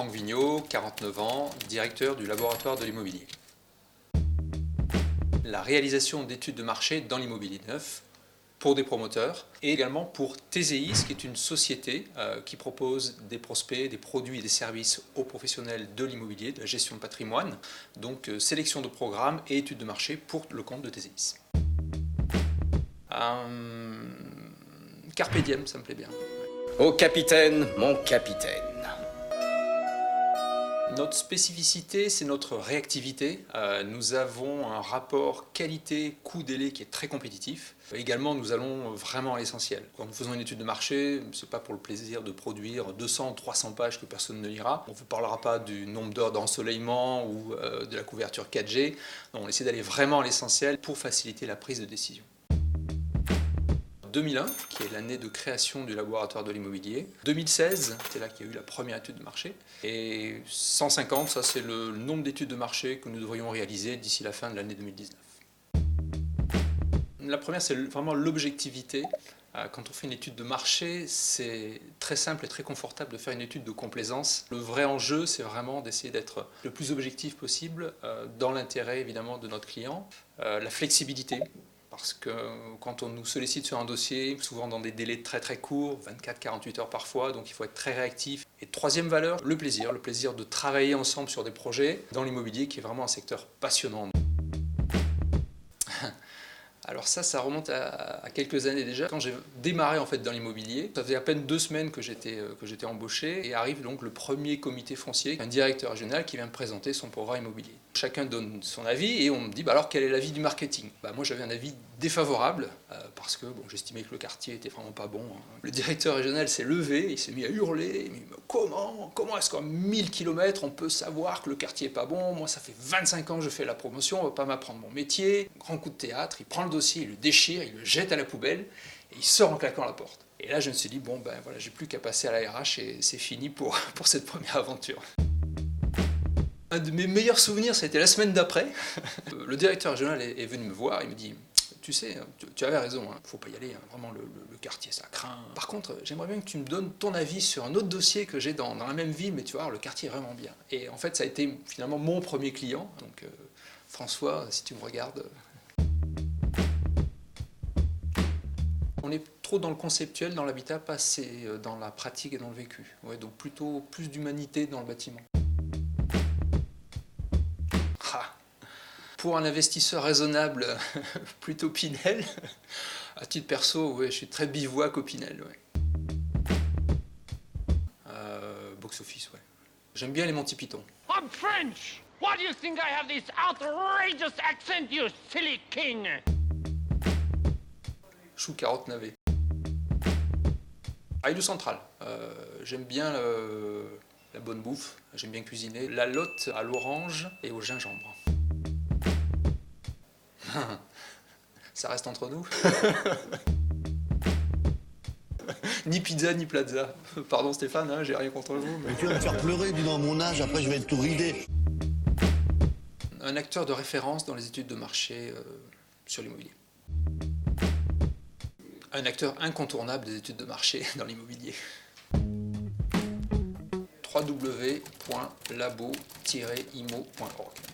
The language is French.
Franck Vigneault, 49 ans, directeur du laboratoire de l'immobilier. La réalisation d'études de marché dans l'immobilier neuf pour des promoteurs et également pour TZIS, qui est une société qui propose des prospects, des produits et des services aux professionnels de l'immobilier, de la gestion de patrimoine, donc sélection de programmes et études de marché pour le compte de TZIS. Carpe diem, ça me plaît bien. Ô capitaine, mon capitaine. Notre spécificité, c'est notre réactivité. Nous avons un rapport qualité-coût-délai qui est très compétitif. Également, nous allons vraiment à l'essentiel. Quand nous faisons une étude de marché, ce n'est pas pour le plaisir de produire 200, 300 pages que personne ne lira. On ne vous parlera pas du nombre d'heures d'ensoleillement ou de la couverture 4G. Non, on essaie d'aller vraiment à l'essentiel pour faciliter la prise de décision. 2001, qui est l'année de création du laboratoire de l'immobilier. 2016, c'est là qu'il y a eu la première étude de marché. Et 150, ça c'est le nombre d'études de marché que nous devrions réaliser d'ici la fin de l'année 2019. La première, c'est vraiment l'objectivité. Quand on fait une étude de marché, c'est très simple et très confortable de faire une étude de complaisance. Le vrai enjeu, c'est vraiment d'essayer d'être le plus objectif possible dans l'intérêt évidemment de notre client. La flexibilité. Parce que quand on nous sollicite sur un dossier, souvent dans des délais très très courts, 24-48 heures parfois, donc il faut être très réactif. Et troisième valeur, le plaisir de travailler ensemble sur des projets dans l'immobilier qui est vraiment un secteur passionnant. Alors ça remonte à quelques années déjà. Quand j'ai démarré en fait dans l'immobilier, ça faisait à peine 2 semaines que j'étais embauché et arrive donc le premier comité foncier, un directeur régional qui vient me présenter son programme immobilier. Chacun donne son avis et on me dit alors quel est l'avis du marketing ? Moi j'avais un avis défavorable parce que j'estimais que le quartier était vraiment pas bon. Le directeur régional s'est levé, il s'est mis à hurler, il m'a dit comment est-ce qu'en 1000 km on peut savoir que le quartier est pas bon ? Moi ça fait 25 ans que je fais la promotion, on va pas m'apprendre mon métier. Grand coup de théâtre, il prend le dossier, il le déchire, il le jette à la poubelle et il sort en claquant la porte. Et là je me suis dit voilà, j'ai plus qu'à passer à la RH et c'est fini pour cette première aventure. Un de mes meilleurs souvenirs, ça a été la semaine d'après. Le directeur régional est venu me voir, il me dit tu sais, tu avais raison, faut pas y aller, vraiment le quartier ça craint. Par contre, j'aimerais bien que tu me donnes ton avis sur un autre dossier que j'ai dans la même ville, mais tu vois, le quartier est vraiment bien. Et en fait, ça a été finalement mon premier client, donc François, si tu me regardes. On est trop dans le conceptuel, dans l'habitat, pas assez dans la pratique et dans le vécu. Ouais, donc plutôt plus d'humanité dans le bâtiment. Pour un investisseur raisonnable, plutôt Pinel. À titre perso, je suis très bivouac au Pinel. Box office, J'aime bien les Monty Python. I'm French! Why do you think I have this outrageous accent, you silly king? Chou, carotte, navet. Îlot Central. J'aime bien la bonne bouffe, j'aime bien cuisiner. La lotte à l'orange et au gingembre. Ça reste entre nous. Ni pizza, ni plaza. Pardon Stéphane, j'ai rien contre vous. Mais tu vas me faire pleurer, dis donc, à mon âge, après je vais être tout ridé. Un acteur de référence dans les études de marché sur l'immobilier. Un acteur incontournable des études de marché dans l'immobilier. www.labo-imo.org